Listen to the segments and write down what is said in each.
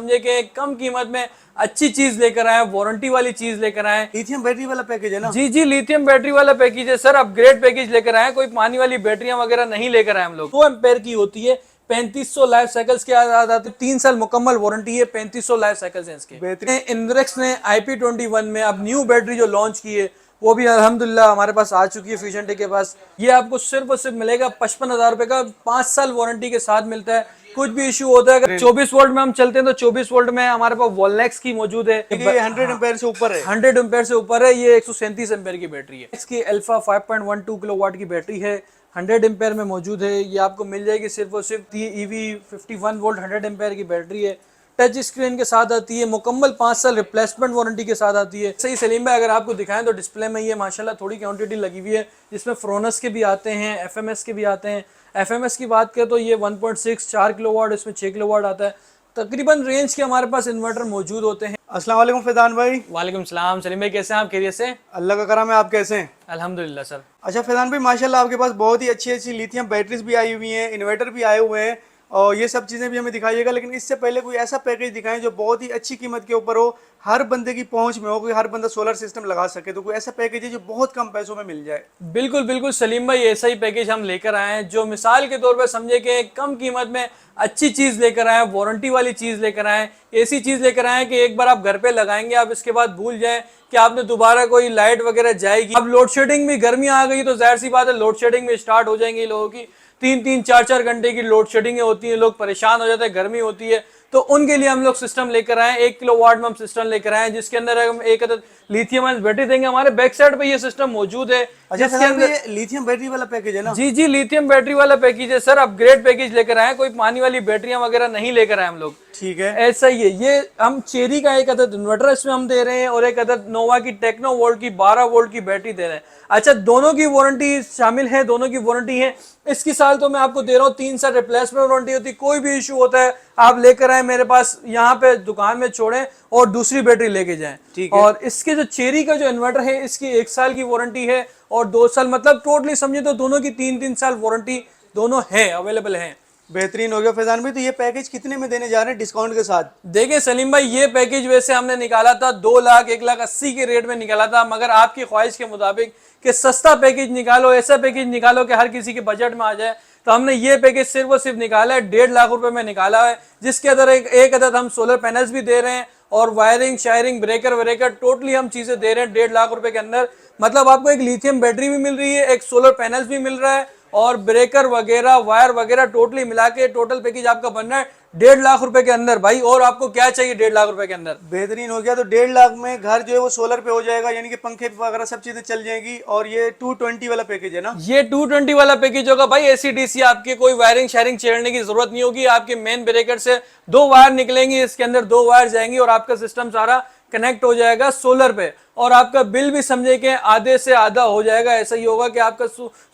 समझे कि कम कीमत में अच्छी चीज लेकर आए, वारंटी वाली चीज लेकर आए। लिथियम बैटरी वाला पैकेज है ना? जी जी, लिथियम बैटरी वाला पैकेज है सर, अपग्रेड पैकेज लेकर आए, कोई पानी वाली बैटरियां वगैरह नहीं लेकर आए हम लोग। 2 एम्पेयर की होती है, 3500 लाइफ साइकिल्स के आते, 3 साल मुकम्मल वारंटी है, 3500 लाइफ साइकिल्स हैं इसके। बेहतरीन। इनरेक्स ने IP21 में अब न्यू बैटरी जो लॉन्च की है वो भी अल्हम्दुलिल्लाह हमारे पास आ चुकी है फ्यूजन टेक के पास। ये आपको सिर्फ और सिर्फ मिलेगा 55,000 रुपए का, 5 साल वारंटी के साथ मिलता है। कुछ भी इशू होता है, अगर 24 वोल्ट में हम चलते हैं तो 24 वोल्ट में हमारे पास वॉलनेक्स की मौजूद है। ये 100 एम्पेयर से ऊपर है। 100 एम्पेयर से ऊपर है, ये 137 एम्पेयर की बैटरी है। इसकी अल्फा 5.12 किलोवाट की बैटरी है, 100 एम्पेयर में मौजूद है। ये आपको मिल जाएगी सिर्फ और सिर्फ EV 51 वोल्ट 100 एम्पेयर की बैटरी है। टच स्क्रीन के साथ आती है, मुकम्मल 5 साल रिप्लेसमेंट वारंटी के साथ आती है। सही सलीम भाई, अगर आपको दिखाएं तो डिस्प्ले में ये माशाल्लाह थोड़ी क्वांटिटी लगी हुई है, जिसमें फ्रोनस के भी आते हैं, FMS के भी आते हैं। FMS की बात करें तो ये 1.6 4 किलोवाट, इसमें 6 किलोवाट आता है। तकरीबन रेंज के हमारे पास इन्वर्टर मौजूद होते हैं। अस्सलाम वालेकुम फैजान भाई। वालेकुम सलाम सलीम भाई, कैसे हैं आप? खैरियत से? अल्लाह का करम है, आप कैसे हैं? अल्हम्दुलिल्लाह सर। अच्छा फैजान भाई, माशाल्लाह आपके पास बहुत ही अच्छी अच्छी लिथियम बैटरीज भी आई हुई हैं, इन्वर्टर भी आए हुए हैं, और ये सब चीज़ें भी हमें दिखाइएगा। लेकिन इससे पहले कोई ऐसा पैकेज दिखाएं जो बहुत ही अच्छी कीमत के ऊपर हो, हर बंदे की पहुंच में हो, कोई हर बंदा सोलर सिस्टम लगा सके। तो कोई ऐसा पैकेज है जो बहुत कम पैसों में मिल जाए? बिल्कुल बिल्कुल सलीम भाई, ऐसा ही पैकेज हम लेकर आए हैं जो मिसाल के तौर पर समझे कि कम कीमत में अच्छी चीज लेकर आए, वारंटी वाली चीज लेकर आए, ऐसी चीज लेकर आए कि एक बार आप घर पे लगाएंगे, आप इसके बाद भूल जाएं कि आपने दोबारा कोई लाइट वगैरह जाएगी। अब लोड शेडिंग भी, गर्मी आ गई तो जाहिर सी बात है लोड शेडिंग भी स्टार्ट हो जाएंगी लोगों की। 3-3 4-4 घंटे की लोड शेडिंग होती है, लोग परेशान हो जाते हैं, गर्मी होती है। तो उनके लिए हम लोग सिस्टम लेकर आए, 1 किलोवाट में हम सिस्टम लेकर आए, जिसके अंदर हम एक अदद लिथियम आयन बैटरी देंगे। हमारे बैक साइड पे ये सिस्टम मौजूद है, अच्छा जिसके अंदर लिथियम बैटरी वाला पैकेज है ना? जी जी, लिथियम बैटरी वाला पैकेज है सर, अपग्रेड पैकेज लेकर आए, कोई पानी वाली बैटरियां वगैरह नहीं लेकर आए हम लोग। ठीक है, ऐसा ही है। ये हम चेरी का एक अदद इन्वर्टर इसमें हम दे रहे हैं, और एक अदद नोवा की टेक्नो वोल्ट की 12 वोल्ट की बैटरी दे रहे हैं। अच्छा, दोनों की वारंटी शामिल है, दोनों की वारंटी है। इसकी साल तो मैं आपको दे रहा हूँ 3 साल रिप्लेसमेंट वारंटी होती है। कोई भी इशू होता है आप लेकर आए मेरे पास, यहाँ पे दुकान में छोड़ें और दूसरी बैटरी लेके जाएं। ठीक है। और इसके जो चेरी का जो इन्वर्टर है, इसकी 1 साल की वारंटी है और 2 साल, मतलब टोटली समझे तो दोनों की 3-3 साल वारंटी दोनों है, अवेलेबल है। बेहतरीन हो गया फैजान भाई। तो ये पैकेज कितने में देने जा रहे हैं डिस्काउंट के साथ? देखिए सलीम भाई, ये पैकेज वैसे हमने निकाला था 2,01,80,000 के रेट में निकाला था, मगर आपकी ख्वाहिश के मुताबिक कि सस्ता पैकेज निकालो, ऐसा पैकेज निकालो कि हर किसी के बजट में आ जाए, तो हमने ये पैकेज सिर्फ और सिर्फ निकाला है 1.5 लाख रुपए में निकाला है, जिसके अंदर एक अदद हम सोलर पैनल्स भी दे रहे हैं और वायरिंग शायरिंग ब्रेकर व्रेकर टोटली हम चीजें दे रहे हैं 1.5 लाख रुपए के अंदर। मतलब आपको एक लिथियम बैटरी भी मिल रही है, एक सोलर पैनल्स भी मिल रहा है, और ब्रेकर वगैरह वायर वगैरह टोटली मिला के टोटल पैकेज आपका बन रहा है 1.5 लाख रुपए के अंदर। भाई और आपको क्या चाहिए 1.5 लाख रुपए के अंदर? बेहतरीन हो गया। तो 1.5 लाख में घर जो है वो सोलर पे हो जाएगा, यानी कि पंखे वगैरह सब चीजें चल जाएंगी। और ये 220 वाला पैकेज है ना? ये 220 वाला पैकेज होगा भाई। AC/DC आपके कोई वायरिंग शायरिंग छेड़ने की जरूरत नहीं होगी। आपके मेन ब्रेकर से 2 वायर निकलेंगे, इसके अंदर 2 वायर जाएंगी और आपका सिस्टम सारा कनेक्ट हो जाएगा सोलर पे, और आपका बिल भी समझे कि आधे से आधा हो जाएगा। ऐसा ही होगा कि आपका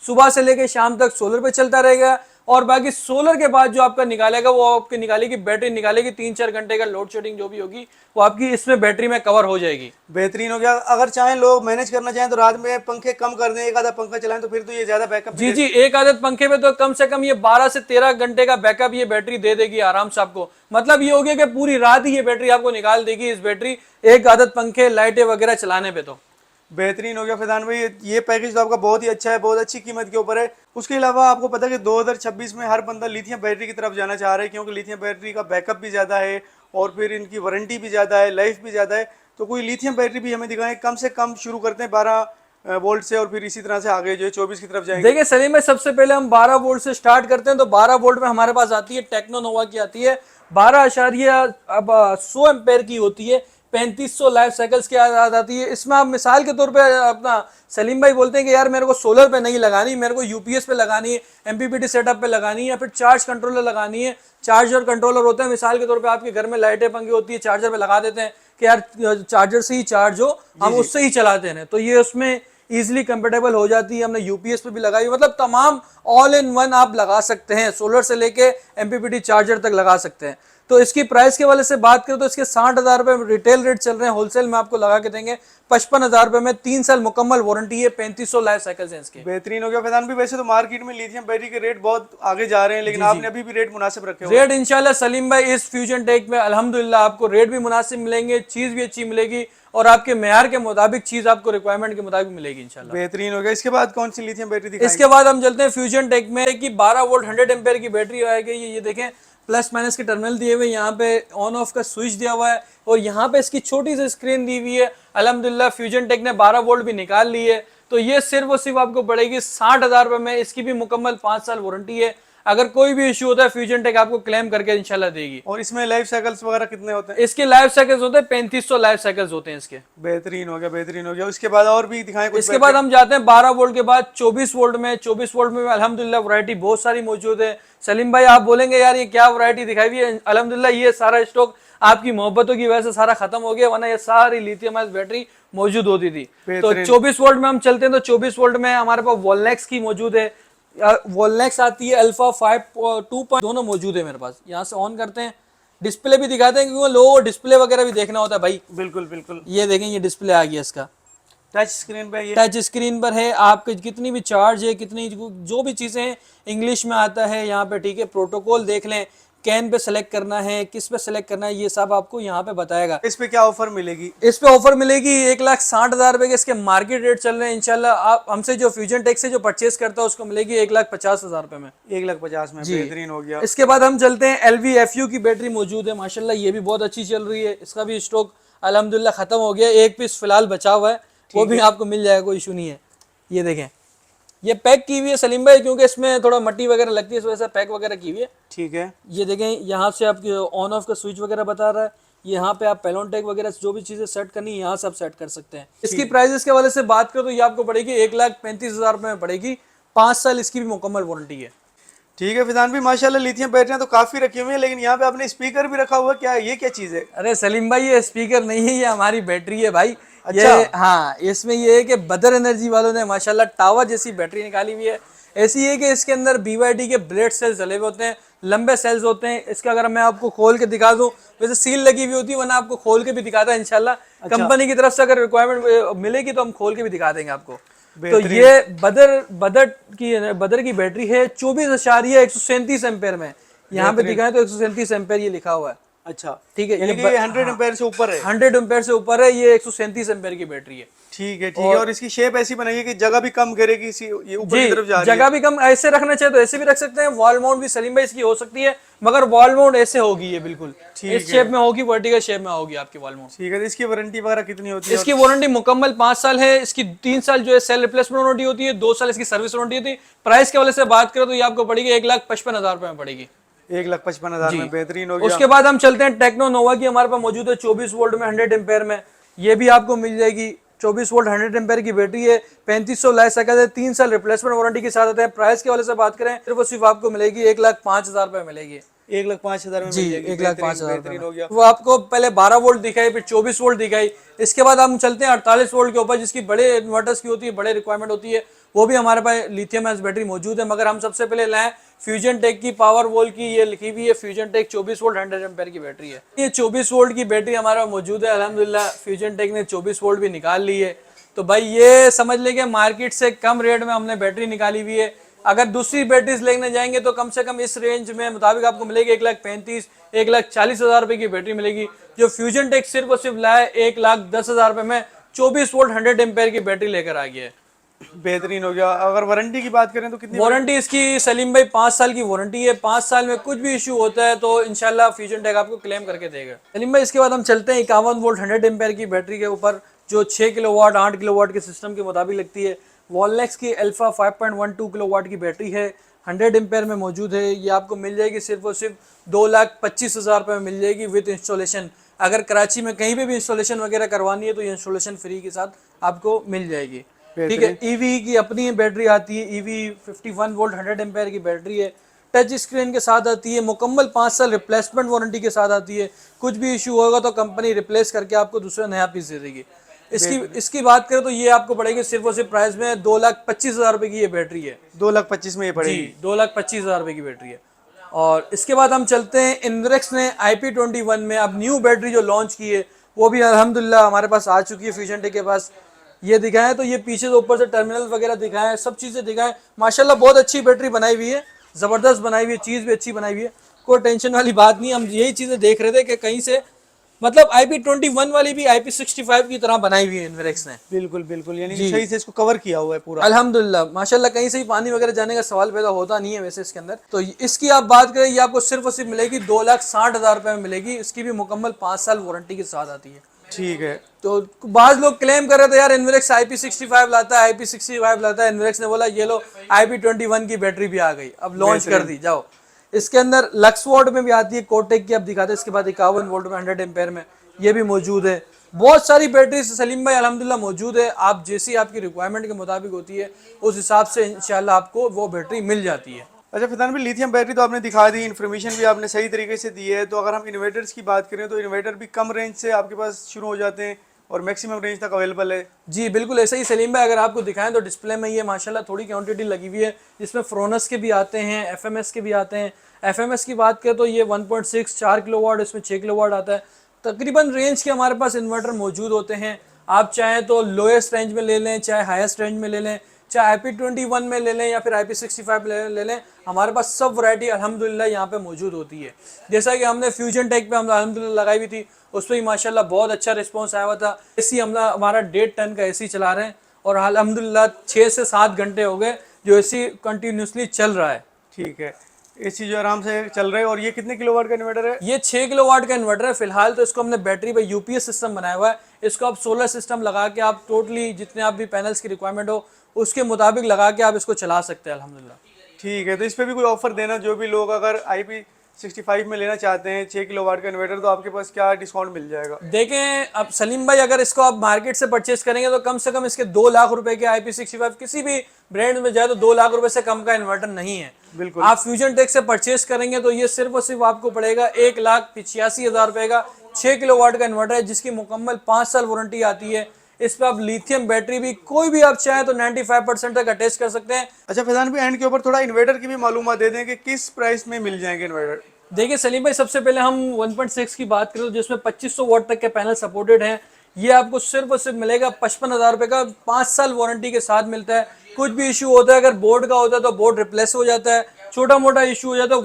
सुबह से लेकर शाम तक सोलर पे चलता रहेगा, और बाकी सोलर के बाद जो आपका निकालेगा वो आपकी निकालेगी बैटरी, निकालेगी 3-4 घंटे का लोड शेडिंग जो भी होगी वो आपकी इसमें बैटरी में कवर हो जाएगी। बेहतरीन हो गया। अगर चाहें लोग मैनेज करना चाहें तो रात में पंखे कम कर दें, एक आधा पंखा चलाएं, तो फिर तो ये ज्यादा बैकअप जी जी, एक आदत पंखे पे तो कम से कम ये 12 से 13 घंटे का बैकअप ये बैटरी दे देगी आराम से आपको। मतलब ये हो गया कि पूरी रात ही ये बैटरी आपको निकाल देगी, इस बैटरी एक आदत पंखे लाइटें वगैरह चलाने पे। तो बेहतरीन हो गया फैजान भाई। ये पैकेज तो आपका बहुत ही अच्छा है, बहुत अच्छी कीमत के ऊपर है। उसके अलावा आपको पता है कि 2026 में हर बंदा लिथियम बैटरी की तरफ जाना चाह रहा है, क्योंकि लिथियम बैटरी का बैकअप भी ज़्यादा है और फिर इनकी वारंटी भी ज़्यादा है, लाइफ भी ज़्यादा है। तो कोई लिथियम बैटरी भी हमें दिखाएं, कम से कम शुरू करते हैं 12 वोल्ट से, और फिर इसी तरह से आगे जो है 24 की तरफ जाएंगे। देखिए सलीम भाई, सबसे पहले हम 12 वोल्ट से स्टार्ट करते हैं। तो 12 वोल्ट में हमारे पास आती है टेक्नो नोवा की, आती है 12 अब 100 एम्पेयर की होती है, 3500 लाइफ साइकिल्स की आती है। इसमें आप मिसाल के तौर पे अपना सलीम भाई बोलते हैं कि यार मेरे को सोलर पे नहीं लगानी, मेरे को UPS पे लगानी है, MPPT सेटअप पे लगानी है, या फिर चार्ज कंट्रोलर लगानी है। चार्जर कंट्रोलर होता है, मिसाल के तौर पे आपके घर में लाइटें पंखे होती है, चार्जर पे लगा देते हैं कि यार चार्जर से ही चार्ज हो, हम उससे ही चलाते हैं, तो ये उसमें इजीली कंपेटेबल हो जाती है। हमने UPS पे भी लगाई, मतलब तमाम ऑल इन वन आप लगा सकते हैं, सोलर से लेके MPPT चार्जर तक लगा सकते हैं। तो इसकी प्राइस के वाले से बात करें तो इसके 60,000 रुपए रिटेल रेट चल रहे हैं, होलसेल में आपको लगा के देंगे 55,000 रुपए में। 3 साल मुकम्मल वारंटी है, 3500 लाइफ साइकिल्स हैं इसके। बेहतरीन हो गया फैजान भी। वैसे तो मार्केट में लिथियम बैटरी के रेट बहुत आगे जा रहे हैं, लेकिन आपने अभी भी रेट मुनासिब रखे हुए हैं। रेट इंशाल्लाह सलीम भाई इस फ्यूजन टेक में अल्हम्दुलिल्लाह आपको रेट भी मुनासिब मिलेंगे, चीज भी अच्छी मिलेगी और आपके मेयार के मुताबिक चीज आपको रिक्वायरमेंट के मुताबिक मिलेगी इंशाल्लाह। बेहतरीन हो गया। इसके बाद कौन सी लिथियम बैटरी दिखाएंगे? इसके बाद हम चलते हैं फ्यूजन टेक में कि 12 वोल्ट 100 एम्पेयर की बैटरी आएगी। ये देखें प्लस माइनस के टर्मिनल दिए हुए, यहाँ पे ऑन ऑफ का स्विच दिया हुआ है और यहाँ पे इसकी छोटी सी स्क्रीन दी हुई है। अल्हम्दुलिल्लाह फ्यूजन टेक ने 12 वोल्ट भी निकाल ली है। तो ये सिर्फ और सिर्फ आपको पड़ेगी 60,000 रुपए में। इसकी भी मुकम्मल 5 साल वारंटी है। अगर कोई भी इशू होता है फ्यूजन टेक आपको क्लेम करके इंशाल्लाह देगी। और इसमें लाइफ साइकिल्स वगैरह कितने होते हैं? इसके लाइफ साइकिल्स होते हैं 3500 लाइफ साइकिल्स होते हैं इसके। बेहतरीन हो गया, बेहतरीन हो गया। उसके बाद और भी दिखाएं कुछ? इसके बाद हम जाते हैं 12 वोल्ट के बाद 24 वोल्ट में। 24 वोल्ट में अल्हम्दुलिल्लाह वैरायटी बहुत सारी मौजूद है। सलीम भाई आप बोलेंगे यार ये क्या वैरायटी दिखाई हुई है, अल्हम्दुलिल्लाह ये सारा स्टॉक आपकी मोहब्बतों की वजह से सारा खत्म हो गया, वरना ये सारी लिथियम आयन बैटरी मौजूद होती थी। तो 24 वोल्ट में हम चलते हैं तो 24 वोल्ट में हमारे पास वॉलनेक्स की मौजूद है। वॉलनेक्स आती है, अल्फा 5.2 दोनों मौजूद है मेरे पास। यहाँ से ऑन करते हैं, डिस्प्ले भी दिखाते हैं क्योंकि लोगों को डिस्प्ले वगैरह भी देखना होता है भाई। बिल्कुल बिल्कुल। ये देखें ये डिस्प्ले आ गया इसका, टच स्क्रीन पे। ये टच स्क्रीन पर है, आपके कितनी भी चार्ज है, कितनी जो भी चीजें हैं इंग्लिश में आता है यहाँ पे, ठीक है। प्रोटोकॉल देख लें, कैन पे सेलेक्ट करना है, किस पे सेलेक्ट करना है, ये सब आपको यहाँ पे बताएगा। इस पे क्या ऑफर मिलेगी? इस पे ऑफर मिलेगी 1,60,000 रुपए के इसके मार्केट रेट चल रहे हैं। इंशाल्लाह आप हमसे जो फ्यूजन टेक से जो परचेस करता है उसको मिलेगी 1,50,000 रुपए में। 1,50,000 में। बेहतरीन हो गया। इसके बाद हम चलते हैं LVFU की बैटरी मौजूद है माशाल्लाह, ये भी बहुत अच्छी चल रही है। इसका भी स्टॉक अल्हम्दुलिल्लाह खत्म हो गया, एक पीस फिलहाल बचा हुआ है, वो भी आपको मिल जाएगा, कोई इशू नहीं है। ये देखें ये पैक की हुई है सलीम भाई, क्योंकि इसमें थोड़ा मट्टी वगैरह लगती है, इस वजह से पैक वगैरह की हुई है। ठीक है। ये देखें यहाँ से आपकी ऑन ऑफ का स्विच वगैरह बता रहा है। यहाँ पे आप पेलोन टैग वगैरह जो भी चीजें सेट करनी है यहाँ से आप सेट कर सकते हैं। इसकी प्राइस के वाले से बात करो तो ये आपको पड़ेगी 1,35,000 रुपए में पड़ेगी। 5 साल इसकी भी मुकम्मल वारंटी है। ठीक है फिजान भी, माशाल्लाह लिथियम बैटरियां तो काफी रखी हुई है, लेकिन यहाँ पे आपने स्पीकर भी रखा हुआ है, क्या है ये, क्या चीज है? अरे सलीम भाई ये स्पीकर नहीं है, ये हमारी बैटरी है भाई। अच्छा। ये हाँ, इसमें ये है कि बदर एनर्जी वालों ने माशाल्लाह टावर जैसी बैटरी निकाली हुई है। ऐसी है कि इसके अंदर BYD के ब्लेड सेल्स डले हुए होते हैं, लंबे सेल्स होते हैं। इसका अगर मैं आपको खोल के दिखा दूं, वैसे सील लगी हुई होती है, वरना आपको खोल के भी दिखाता है इंशाल्लाह। कंपनी की तरफ से अगर रिक्वायरमेंट मिलेगी तो हम खोल के भी दिखा देंगे आपको। तो ये बदर की बैटरी है 24,137 एम्पेयर में। यहाँ पे दिखाएं तो 137 एम्पेयर ये लिखा हुआ है। अच्छा ठीक है, यानी कि ये 100 एम्पेयर से ऊपर है। 100 एम्पेयर से ऊपर है, ये 137 एम्पेयर की बैटरी है। ठीक है, ठीक है। और इसकी शेप ऐसी बनाई है कि जगह भी कम घेरेगी, ये ऊपर की तरफ जा रही है। जगह भी कम, ऐसे रखना चाहे तो ऐसे भी रख सकते हैं। वॉल माउंट भी सलीम भाई इसकी हो सकती है, मगर वॉल माउंट ऐसे होगी, ये बिल्कुल इस शेप में होगी, वर्टिकल शेप में होगी आपकी वॉल माउंट। ठीक है। इसकी वारंटी वगैरह कितनी होती है? इसकी वारंटी मुकम्मल 5 साल है। इसकी 3 साल जो है सेल रिप्लेसमेंट वारंटी होती है, 2 साल इसकी सर्विस वारंटी होती है। प्राइस के वाले से बात करें तो ये आपको पड़ेगी 1,55,000 रुपए में पड़ेगी। 1,55,000 में। बेहतरीन हो गया। उसके बाद हम चलते हैं टेक्नो नोवा की, हमारे पास मौजूद है 24 वोल्ट में 100 एम्पेयर में। ये भी आपको मिल जाएगी 24 वोल्ट 100 एम्पेयर की बैटरी है। 3500 लाइफ साइकिल है, 3 साल रिप्लेसमेंट वारंटी के साथ आते हैं। प्राइस के वाले से बात करें सिर्फ और सिर्फ आपको मिलेगी 1,05,000 रुपए मिलेगी। 1,05,000 में जी, मिल जाएगी। 1,05,000 हो गया। वो आपको पहले 12 वोल्ट दिखाई, फिर 24 वोल्ट दिखाई। इसके बाद हम चलते हैं 48 वोल्ट के ऊपर, जिसकी बड़े इन्वर्टर्स की होती है, बड़े रिक्वायरमेंट होती है। वो भी हमारे पास लिथियम आयन बैटरी मौजूद है, मगर हम सबसे पहले लाएं फ्यूजन टेक की पावर वॉल की। ये लिखी हुई है फ्यूजन टेक 24 वोल्ट 100 एम्पेयर की बैटरी है। ये 24 वोल्ट की बैटरी हमारे पास मौजूद है। अल्हम्दुलिल्लाह फ्यूजन टेक ने 24 वोल्ट भी निकाल ली है। तो भाई ये समझ लें कि मार्केट से कम रेट में हमने बैटरी निकाली हुई है। अगर दूसरी बैटरीज लेने जाएंगे तो कम से कम इस रेंज में मुताबिक आपको मिलेगी 1,35,000 1,40,000 रुपए की बैटरी मिलेगी। जो फ्यूजन टेक सिर्फ और सिर्फ लाए 1,10,000 रुपए में 24 वोल्ट 100 एम्पेयर की बैटरी लेकर आ गया है। बेहतरीन हो गया। अगर वारंटी की बात करें तो कितनी वारंटी इसकी सलीम भाई 5 साल की वारंटी है। 5 साल में कुछ भी इशू होता है तो इंशाल्लाह फ्यूजन टेक आपको क्लेम करके देगा। सलीम भाई इसके बाद हम चलते हैं 51 वोल्ट 100 एम्पेयर की बैटरी के ऊपर, जो 6 किलोवाट 8 किलोवाट के सिस्टम के मुताबिक लगती है। वॉलनेक्स की अल्फा 5.12 किलोवाट की बैटरी है, 100 एम्पेयर में मौजूद है। ये आपको मिल जाएगी सिर्फ और सिर्फ 2,25,000 रुपये में मिल जाएगी विद इंस्टॉलेशन। अगर कराची में कहीं पे भी इंस्टॉलेशन वगैरह करवानी है तो ये इंस्टॉलेशन फ्री के साथ आपको मिल जाएगी। ठीक है। ईवी की अपनी बैटरी आती है, ईवी 51 वोल्ट 100 एम्पेयर की बैटरी है, टच स्क्रीन के साथ आती है, मुकम्मल 5 साल रिप्लेसमेंट वारंटी के साथ आती है। कुछ भी इशू होगा तो कंपनी रिप्लेस करके आपको दूसरा नया पीस दे देगी। इसकी बात करें तो ये आपको पड़ेगी सिर्फ और सिर्फ प्राइस में 2,25,000 रुपए की ये बैटरी है। 2,25,000 में ये पड़ेगी। 2,25,000 रुपए की बैटरी है। और इसके बाद हम चलते हैं, इन्वेरेक्स ने IP21 में अब न्यू बैटरी जो लॉन्च की है वो भी अल्हम्दुलिल्लाह हमारे पास आ चुकी है फ्यूजन टेक के पास। ये दिखाएं तो ये पीछे से ऊपर से टर्मिनल वगैरह दिखाएं, सब चीज़ें दिखाएं। माशाल्लाह बहुत अच्छी बैटरी बनाई हुई है, ज़बरदस्त बनाई हुई है, चीज़ भी अच्छी बनाई हुई है, कोई टेंशन वाली बात नहीं। हम यही चीज़ें देख रहे थे कि कहीं से मतलब IP21 वाली भी IP65 की तरह बनाई हुई है इन्वेरेक्स ने। बिल्कुल बिल्कुल, यानी कि जी। सही से इसको कवर किया हुआ है पूरा। अल्हम्दुलिल्लाह माशाल्लाह, कहीं से भी पानी वगैरह जाने का सवाल पैदा होता नहीं है वैसे इसके अंदर। तो इसकी आप बात करें, ये आपको सिर्फ और सिर्फ मिलेगी 2,60,000 रुपये में मिलेगी। इसकी भी मुकम्मल 5 साल वारंटी के साथ आती है। ठीक है। तो बाज लोग क्लेम कर रहे थे यार इन्वेरेक्स IP65 लाता है, IP65 लाता है। इन्वेरेक्स ने बोला ये लो IP21 की बैटरी भी आ गई, अब लॉन्च कर दी जाओ। इसके अंदर लक्स वॉट में भी आती है, कोटेक की अब दिखाते हैं। इसके बाद 51 वोल्ट में 100 एम्पेयर में ये भी मौजूद है। बहुत सारी बैटरी सलीम भाई अल्हम्दुलिल्लाह मौजूद है। आप जैसी आपकी रिक्वायरमेंट के मुताबिक होती है उस हिसाब से इंशाल्लाह आपको वो बैटरी मिल जाती है। अच्छा फैजान भाई, लिथियम बैटरी तो आपने दिखा दी, इन्फॉर्मेशन भी आपने सही तरीके से दी है। तो अगर हम इन्वर्टर्स की बात करें तो इन्वर्टर भी कम रेंज से आपके पास शुरू हो जाते हैं और मैक्सिमम रेंज तक अवेलेबल है। जी बिल्कुल ऐसा ही सलीम भाई, अगर आपको दिखाएं तो डिस्प्ले में ये माशाल्लाह थोड़ी क्वांटिटी लगी हुई है, जिसमें फ्रोनस के भी आते हैं, FMS के भी आते हैं। FMS की बात करें तो ये 1.6 4 किलोवाट, इसमें 6 किलोवाट आता है। तकरीबन रेंज के हमारे पास इन्वर्टर मौजूद होते हैं। आप चाहें तो लोएस्ट रेंज में ले लें, चाहे हाईएस्ट रेंज में ले लें, चाहे IP21 में ले लें या फिर IP65 ले लें, हमारे पास सब वैरायटी अल्हम्दुलिल्लाह यहाँ पे मौजूद होती है। जैसा कि हमने फ्यूजन टेक पे हम अल्हम्दुलिल्लाह लगाई हुई थी, उस पर भी माशाल्लाह बहुत अच्छा रिस्पॉन्स आया हुआ था। एसी हमारा 1.5 टन का एसी चला रहे हैं और अल्हम्दुलिल्लाह 6 से 7 घंटे हो गए जो एसी कंटिन्यूसली चल रहा है। ठीक है, एसी जो आराम से चल रहा है। और ये कितने किलोवाट का इन्वर्टर है? ये 6 किलोवाट का इन्वर्टर है फिलहाल। तो इसको हमने बैटरी पे UPS सिस्टम बनाया हुआ है। इसको आप सोलर सिस्टम लगा के आप टोटली जितने आप भी पैनल्स की रिक्वायरमेंट हो उसके मुताबिक लगा के आप इसको चला सकते हैं अल्हम्दुलिल्लाह। ठीक है, तो इस पे भी कोई ऑफर देना, जो भी लोग अगर IP65 में लेना चाहते हैं 6 किलोवाट का इन्वर्टर, तो आपके पास क्या डिस्काउंट मिल जाएगा? देखें अब सलीम भाई, अगर इसको आप मार्केट से परचेस करेंगे तो कम से कम इसके 2 लाख रुपए के IP65 किसी भी ब्रांड में जाए तो 2 लाख रुपए से कम का इन्वर्टर नहीं है। बिल्कुल। आप फ्यूजन टेक से परचेस करेंगे तो ये सिर्फ और सिर्फ आपको पड़ेगा 1,85,000 रुपए का 6 किलोवाट का इन्वर्टर है, जिसकी मुकम्मल 5 साल वारंटी आती है। इस पर आप लिथियम बैटरी भी कोई भी आप चाहें तो 95% तक अटैच कर सकते हैं। अच्छा फैजान भाई, एंड के ऊपर थोड़ा इन्वर्टर की भी मालूमात दे दें कि किस प्राइस में मिल जाएंगे इन्वर्टर? देखिए सलीम भाई, सबसे पहले हम 1.6 की बात करें तो जिसमें 2500 वाट तक के पैनल सपोर्टेड हैं, ये आपको सिर्फ और सिर्फ मिलेगा 55,000 रुपये का, 5 साल वारंटी के साथ मिलता है। कुछ भी इशू होता है, अगर बोर्ड का होता है तो बोर्ड रिप्लेस हो जाता है, छोटा मोटा इशू हो जाता है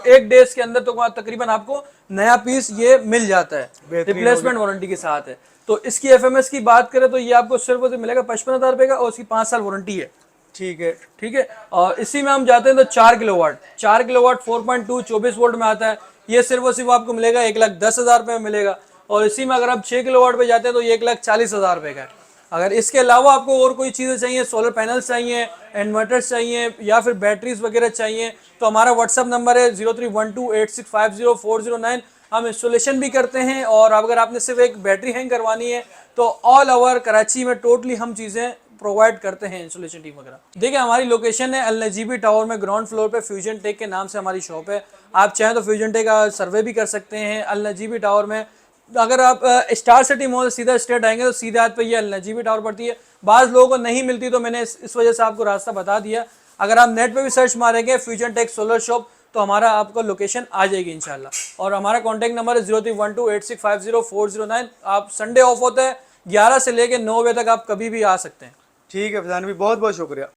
एक डेज के अंदर तो तकरीबन आपको नया पीस ये मिल जाता है, रिप्लेसमेंट वारंटी के साथ है। तो इसकी FMS की बात करें तो ये आपको सिर्फ और सिर्फ मिलेगा 55,000 रुपये का और उसकी 5 साल वारंटी है। ठीक है। ठीक है, और इसी में हम जाते हैं तो 4 किलोवाट 4.2 24 वोल्ट में आता है। ये सिर्फ और सिर्फ आपको मिलेगा 1,10,000 रुपये में मिलेगा। और इसी में अगर आप 6 किलोवाट पे जाते हैं तो ये 1,40,000 रुपये का है। अगर इसके अलावा आपको और कोई चीज़ें चाहिए, सोलर पैनल्स चाहिए, इन्वर्टर्स चाहिए या फिर बैटरीज वगैरह चाहिए, तो हमारा व्हाट्सअप नंबर है 03128650,409। हम इंस्टॉलेशन भी करते हैं। और अगर आपने सिर्फ एक बैटरी हैंग करवानी है तो ऑल ओवर कराची में टोटली हम चीज़ें प्रोवाइड करते हैं, इंस्टॉलेशन टीम वगैरह। देखिए हमारी लोकेशन है अल नजीबी टावर में, ग्राउंड फ्लोर पे फ्यूजन टेक के नाम से हमारी शॉप है। आप चाहें तो फ्यूजन टेक का सर्वे भी कर सकते हैं अल नजीबी टावर में। अगर आप स्टार सिटी मॉल सीधा स्ट्रेट आएंगे तो सीधे हाथ पे ये अल नजीबी टावर पड़ती है। बाज़ लोगों को नहीं मिलती तो मैंने इस वजह से आपको रास्ता बता दिया। अगर आप नेट पे भी सर्च मारेंगे फ्यूजन टेक सोलर शॉप तो हमारा आपको लोकेशन आ जाएगी इंशाल्लाह। और हमारा कॉन्टैक्ट नंबर है 03128650,409। आप संडे ऑफ होता है 11 से लेकर 9 बजे तक, आप कभी भी आ सकते हैं। ठीक है फैजान भाई, बहुत बहुत शुक्रिया।